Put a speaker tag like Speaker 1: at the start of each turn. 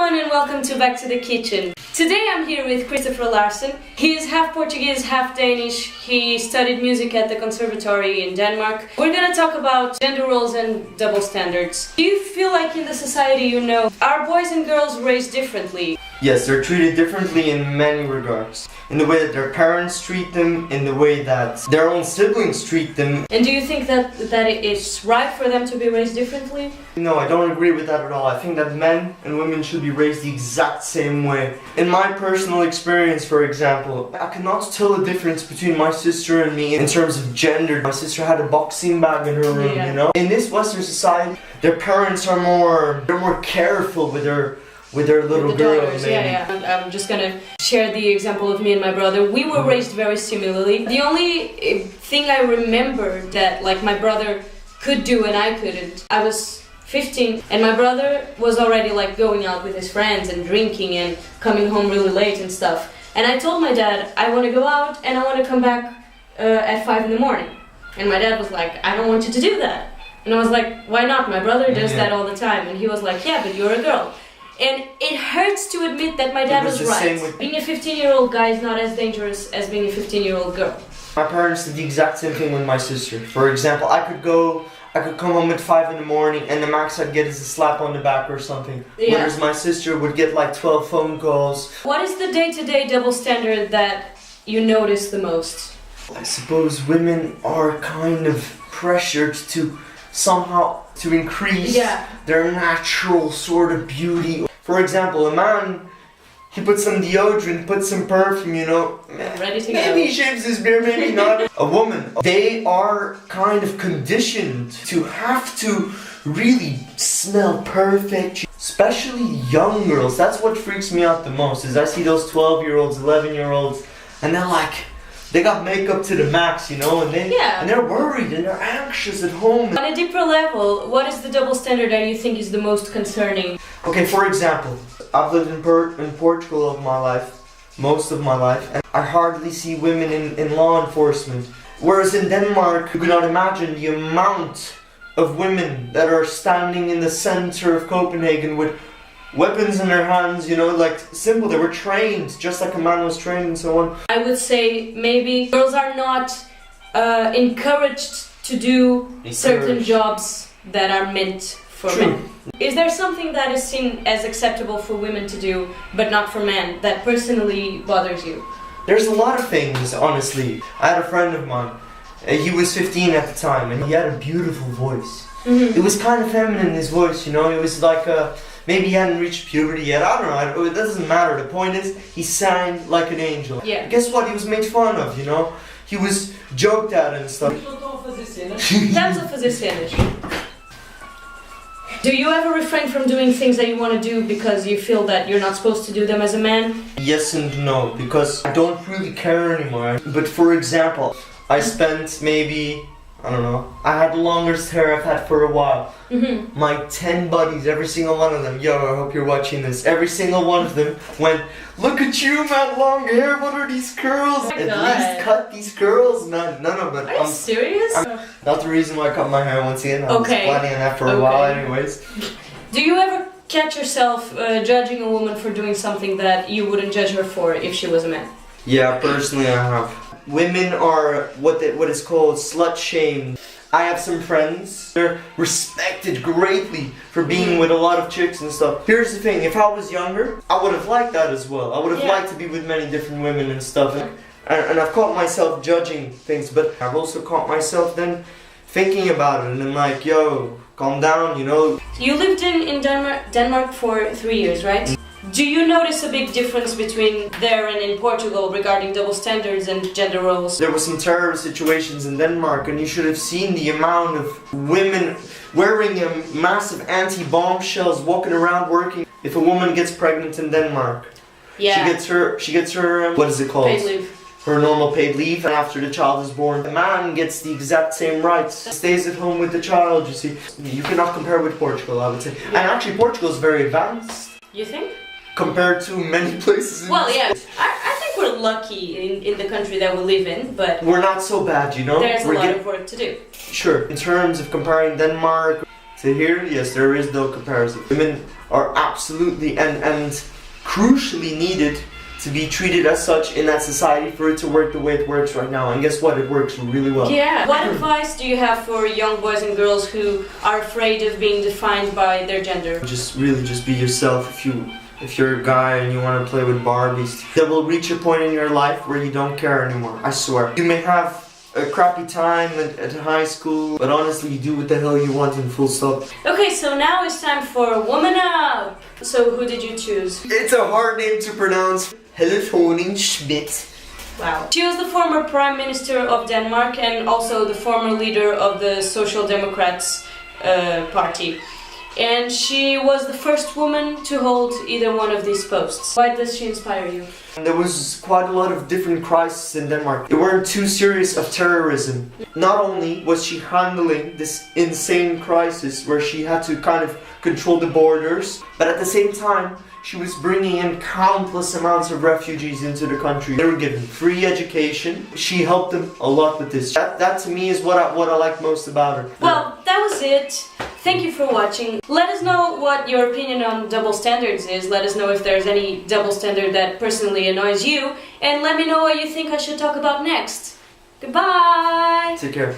Speaker 1: everyone and welcome to Back to the Kitchen. Today I'm here with Christopher Larsen. He is half Portuguese, half Danish. He studied music at the conservatory in Denmark. We're gonna talk about gender roles and double standards. Do you feel like in the society you know, are boys and girls raised differently?
Speaker 2: Yes, they're treated differently in many regards. In the way that their parents treat them, in the way that their own siblings treat them.
Speaker 1: And do you think that it is right for them to be raised differently?
Speaker 2: No, I don't agree with that at all. I think that men and women should be raised the exact same way. In my personal experience, for example, I cannot tell the difference between my sister and me in terms of gender. My sister had a boxing bag in her room, you know? In this Western society, their parents are they're more careful with their little girls.
Speaker 1: And I'm just gonna share the example of me and my brother. We were raised very similarly. The only thing I remember that like my brother could do and I couldn't, I was 15 and my brother was already like going out with his friends and drinking and coming home really late and stuff. And I told my dad, I want to go out and I want to come back at 5 in the morning. And my dad was like, I don't want you to do that. And I was like, why not? My brother does that all the time. And he was like, yeah, but you're a girl. And it hurts to admit that my dad was right. Being a 15-year-old guy is not as dangerous as being a 15-year-old girl. My
Speaker 2: parents did the exact same thing with my sister. For example, I could come home at 5 in the morning and the max I'd get is a slap on the back or something. Yeah. Whereas my sister would get like 12 phone calls. What is the day-to-day double standard that you notice the most? I suppose women are kind of pressured to somehow to increase their natural sort of beauty. For example, a man, he puts some deodorant, puts some perfume, you know.
Speaker 1: Ready to
Speaker 2: maybe he shaves his beard, maybe not. A woman, they are kind of conditioned to have to really smell perfect. Especially young girls. That's what freaks me out the most, is I see those 12-year-olds, 11-year-olds, and they're like, they got makeup to the max, you know, and they're worried and they're anxious at home.
Speaker 1: On a deeper level, what is the double standard that you think is the most concerning?
Speaker 2: Okay, for example, I've lived in Portugal all my life, most of my life, and I hardly see women in law enforcement. Whereas in Denmark, you cannot imagine the amount of women that are standing in the center of Copenhagen with weapons in their hands, you know, like simple, they were trained just like a man was trained and so on.
Speaker 1: I would say maybe girls are not encouraged to do certain jobs that are meant for men. Is there something that is seen as acceptable for women to do but not for men that personally bothers you?
Speaker 2: There's a lot of things, honestly. I had a friend of mine, he was 15 at the time and he had a beautiful voice. It was kind of feminine, his voice, you know, it was like maybe he hadn't reached puberty yet, I don't know, it doesn't matter. The point is, he sang like an angel.
Speaker 1: Yeah.
Speaker 2: Guess what? He was made fun of, you know? He was joked at and stuff.
Speaker 1: Do you ever refrain from doing things that you want to do because you feel that you're not supposed to do them as a man?
Speaker 2: Yes and no, because I don't really care anymore. But for example, I spent maybe, I don't know, I had the longest hair I've had for a while. My 10 buddies, every single one of them, yo, I hope you're watching this, every single one of them went, look at you man, long hair, what are these curls?
Speaker 1: Oh
Speaker 2: At least cut these curls, man. No, but
Speaker 1: are you serious?
Speaker 2: Not the reason why I cut my hair once again, I was planning on that for a while anyways.
Speaker 1: Do you ever catch yourself judging a woman for doing something that you wouldn't judge her for if she was a man?
Speaker 2: Yeah, personally I have. Women are what is called slut-shamed. I have some friends, they're respected greatly for being with a lot of chicks and stuff. Here's the thing, if I was younger, I would have liked that as well. I would have liked to be with many different women and stuff. And I've caught myself judging things, but I've also caught myself then thinking about it and I'm like, yo, calm down, you know.
Speaker 1: You lived in Denmark for 3 years, right? Do you notice a big difference between there and in Portugal regarding double standards and gender roles?
Speaker 2: There were some terrorist situations in Denmark and you should have seen the amount of women wearing massive anti-bomb shells walking around working. If a woman gets pregnant in Denmark, she gets her what is it called?
Speaker 1: Paid leave.
Speaker 2: Her normal paid leave, and after the child is born, the man gets the exact same rights. Stays at home with the child, you see. You cannot compare with Portugal, I would say. And actually Portugal is very advanced.
Speaker 1: You think?
Speaker 2: Compared to many places.
Speaker 1: Well, yeah, I think we're lucky in the country that we live in, but
Speaker 2: we're not so bad, you know.
Speaker 1: There's a lot of work to do.
Speaker 2: Sure. In terms of comparing Denmark to here, yes, there is no comparison. Women are absolutely and crucially needed to be treated as such in that society for it to work the way it works right now. And guess what? It works really well.
Speaker 1: Yeah. What advice do you have for young boys and girls who are afraid of being defined by their gender?
Speaker 2: Just be yourself. If you're a guy and you want to play with Barbies, there will reach a point in your life where you don't care anymore. I swear. You may have a crappy time at high school, but honestly, you do what the hell you want and full stop.
Speaker 1: Okay, so now it's time for Woman Up! So who did you choose?
Speaker 2: It's a hard name to pronounce. Helle Thorning-Schmidt.
Speaker 1: Wow. She was the former Prime Minister of Denmark and also the former leader of the Social Democrats party. And she was the first woman to hold either one of these posts. Why does she inspire you?
Speaker 2: There was quite a lot of different crises in Denmark. They weren't too serious of terrorism. Not only was she handling this insane crisis where she had to kind of control the borders, but at the same time, she was bringing in countless amounts of refugees into the country. They were given free education. She helped them a lot with this. That to me is what I like most about her.
Speaker 1: Well, that was it. Thank you for watching. Let us know what your opinion on double standards is. Let us know if there's any double standard that personally annoys you. And let me know what you think I should talk about next. Goodbye!
Speaker 2: Take care.